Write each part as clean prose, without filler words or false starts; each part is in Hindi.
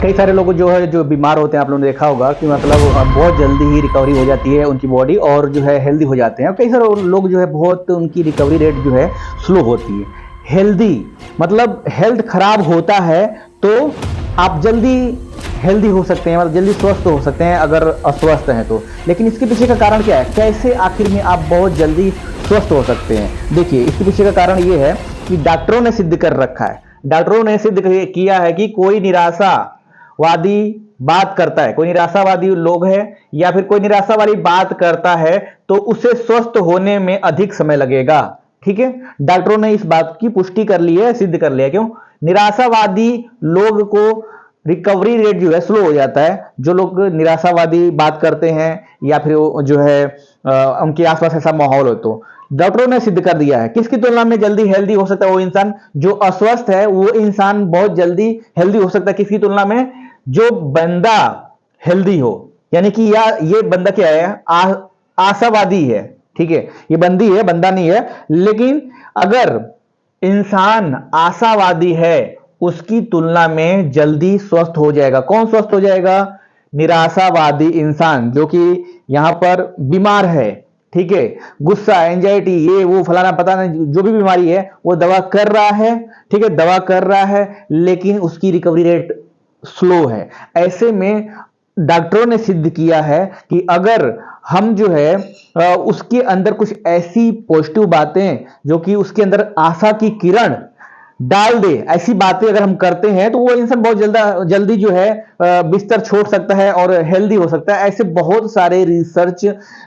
कई सारे लोग जो है जो बीमार होते हैं, आप लोगों ने देखा होगा कि मतलब बहुत जल्दी ही रिकवरी हो जाती है उनकी बॉडी और जो है हेल्दी हो जाते हैं। और कई सारे लोग जो है बहुत उनकी रिकवरी रेट जो है स्लो होती है। हेल्दी मतलब हेल्थ खराब होता है तो आप जल्दी हेल्दी हो सकते हैं, मतलब जल्दी स्वस्थ हो सकते हैं अगर अस्वस्थ हैं तो। लेकिन इसके पीछे का कारण क्या है, कैसे आखिर में आप बहुत जल्दी स्वस्थ हो सकते हैं? देखिए, इसके पीछे का कारण ये है कि डॉक्टरों ने सिद्ध कर रखा है, डॉक्टरों ने सिद्ध किया है कि कोई निराशावादी बात करता है, कोई निराशावादी लोग है या फिर कोई निराशा वाली बात करता है तो उसे स्वस्थ होने में अधिक समय लगेगा। ठीक है, डॉक्टरों ने इस बात की पुष्टि कर ली है, सिद्ध कर लिया। क्यों? निराशावादी लोग को रिकवरी रेट जो है स्लो हो जाता है। जो लोग निराशावादी बात करते हैं या फिर जो है उनके आसपास ऐसा माहौल हो, तो डॉक्टरों ने सिद्ध कर दिया है किसकी तुलना में जल्दी हेल्दी हो सकता है वो इंसान जो अस्वस्थ है, वो इंसान बहुत जल्दी हेल्दी हो सकता है किसकी तुलना में? जो बंदा हेल्दी हो। यानी कि या ये बंदा क्या है, आशावादी है। ठीक है, ये बंदी है, बंदा नहीं है। लेकिन अगर इंसान आशावादी है उसकी तुलना में जल्दी स्वस्थ हो जाएगा। कौन स्वस्थ हो जाएगा? निराशावादी इंसान जो कि यहां पर बीमार है। ठीक है, गुस्सा, एंजाइटी, ये वो फलाना पता नहीं जो भी बीमारी है वो दवा कर रहा है। ठीक है, दवा कर रहा है लेकिन उसकी रिकवरी रेट स्लो है। ऐसे में डॉक्टरों ने सिद्ध किया है कि अगर हम जो है उसके अंदर कुछ ऐसी पॉजिटिव बातें जो कि उसके अंदर आशा की किरण डाल दे, ऐसी बातें अगर हम करते हैं तो वो इंसान बहुत जल्दी जो है बिस्तर छोड़ सकता है और हेल्दी हो सकता है। ऐसे बहुत सारे रिसर्च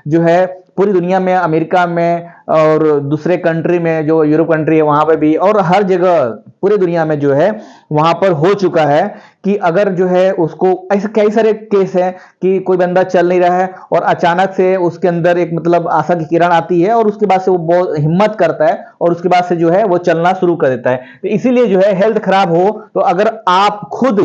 जो है पूरी दुनिया में, अमेरिका में और दूसरे कंट्री में, जो यूरोप कंट्री है वहां पर भी, और हर जगह पूरी दुनिया में जो है वहां पर हो चुका है कि अगर जो है उसको, ऐसे कई सारे केस हैं कि कोई बंदा चल नहीं रहा है और अचानक से उसके अंदर एक मतलब आशा की किरण आती है और उसके बाद से वो बहुत हिम्मत करता है और उसके बाद से जो है वो चलना शुरू कर देता है। तो इसीलिए जो है हेल्थ खराब हो तो अगर आप खुद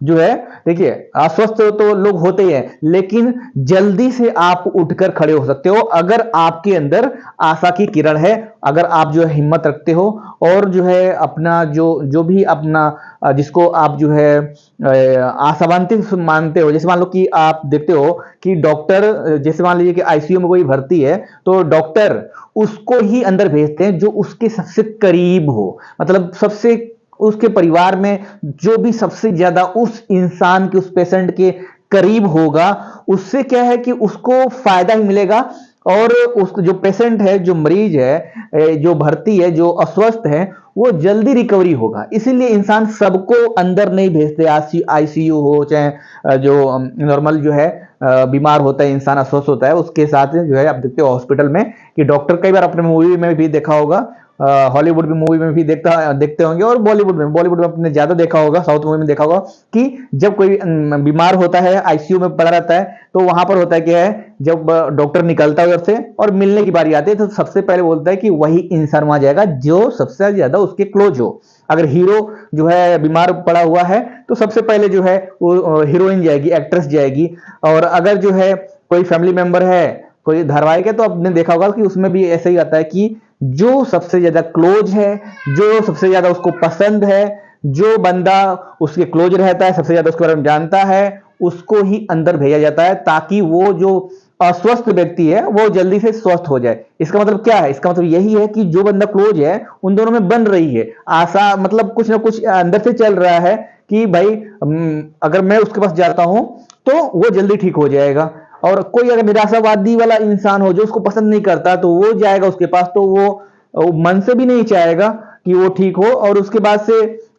जो है, देखिए अस्वस्थ तो लोग होते ही हैं लेकिन जल्दी से आप उठकर खड़े हो सकते हो अगर आपके अंदर आशा की किरण है, अगर आप जो है हिम्मत रखते हो और जो है अपना जो भी अपना जिसको आप जो है आशावांती मानते हो। जैसे मान लो कि आप देखते हो कि डॉक्टर, जैसे मान लीजिए कि आईसीयू में कोई भर्ती है तो डॉक्टर उसको ही अंदर भेजते हैं जो उसके सबसे करीब हो, मतलब सबसे उसके परिवार में जो भी सबसे ज्यादा उस इंसान के, उस पेशेंट के करीब होगा, उससे क्या है कि उसको फायदा ही मिलेगा और उस जो पेशेंट है, जो मरीज है, जो भर्ती है, जो अस्वस्थ है, वो जल्दी रिकवरी होगा। इसीलिए इंसान सबको अंदर नहीं भेजते, आईसीयू हो चाहे जो नॉर्मल जो है बीमार होता है इंसान, अस्वस्थ होता है, उसके साथ जो है आप देखते हो हॉस्पिटल में कि डॉक्टर, कई बार अपने मूवी में भी देखा होगा, हॉलीवुड में मूवी में भी देखते होंगे और बॉलीवुड में आपने ज्यादा देखा होगा, साउथ मूवी में देखा होगा कि जब कोई बीमार होता है, आईसीयू में पड़ा रहता है, तो वहां पर होता है क्या है, जब डॉक्टर निकलता है उधर से और मिलने की बारी आती है तो सबसे पहले बोलता है कि वही इंसान वहां जाएगा जो सबसे ज्यादा उसके क्लोज हो। अगर हीरो जो है बीमार पड़ा हुआ है तो सबसे पहले जो है वो हीरोइन जाएगी, एक्ट्रेस जाएगी। और अगर जो है कोई फैमिली मेंबर है, कोई धारावाहिक है, तो आपने देखा होगा कि उसमें भी ऐसा ही आता है कि जो सबसे ज्यादा क्लोज है, जो सबसे ज्यादा उसको पसंद है, जो बंदा उसके क्लोज रहता है, सबसे ज्यादा उसके बारे में जानता है, उसको ही अंदर भेजा जाता है ताकि वो जो अस्वस्थ व्यक्ति है वो जल्दी से स्वस्थ हो जाए। इसका मतलब क्या है? इसका मतलब यही है कि जो बंदा क्लोज है उन दोनों में बन रही है आशा, मतलब कुछ ना कुछ अंदर से चल रहा है कि भाई अगर मैं उसके पास जाता हूं तो वो जल्दी ठीक हो जाएगा। और कोई अगर निराशावादी वाला इंसान हो जो उसको पसंद नहीं करता तो वो जाएगा उसके पास तो वो मन से भी नहीं चाहेगा कि वो ठीक हो और उसके बाद से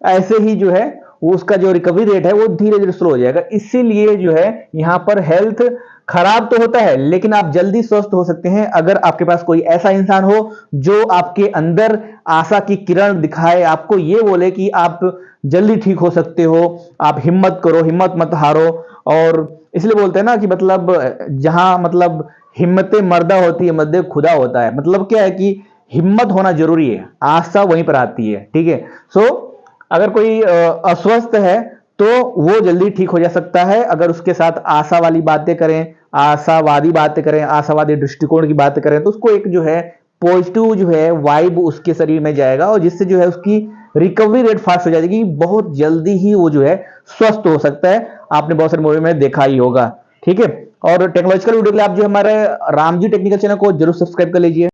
ऐसे ही जो है वो उसका जो रिकवरी रेट है वो धीरे धीरे स्लो हो जाएगा। इसीलिए जो है यहाँ पर हेल्थ खराब तो होता है लेकिन आप जल्दी स्वस्थ हो सकते हैं अगर आपके पास कोई ऐसा इंसान हो जो आपके अंदर आशा की किरण दिखाए, आपको ये बोले कि आप जल्दी ठीक हो सकते हो, आप हिम्मत करो, हिम्मत मत हारो। और इसलिए बोलते हैं ना कि मतलब जहां मतलब हिम्मतें मर्दा होती है, मर्दे खुदा होता है। मतलब क्या है कि हिम्मत होना जरूरी है, आशा वहीं पर आती है। ठीक है, सो अगर कोई अस्वस्थ है तो वो जल्दी ठीक हो जा सकता है अगर उसके साथ आशा वाली बातें करें, आशावादी बातें करें, आशावादी दृष्टिकोण की बातें करें, तो उसको एक जो है पॉजिटिव जो है वाइब उसके शरीर में जाएगा और जिससे जो है उसकी रिकवरी रेट फास्ट हो जाएगी, बहुत जल्दी ही वो जो है स्वस्थ हो सकता है। आपने बहुत सारे मूवी में देखा ही होगा। ठीक है, और टेक्नोलॉजिकल वीडियो के लिए आप जो हमारे रामजी टेक्निकल चैनल को जरूर सब्सक्राइब कर लीजिए।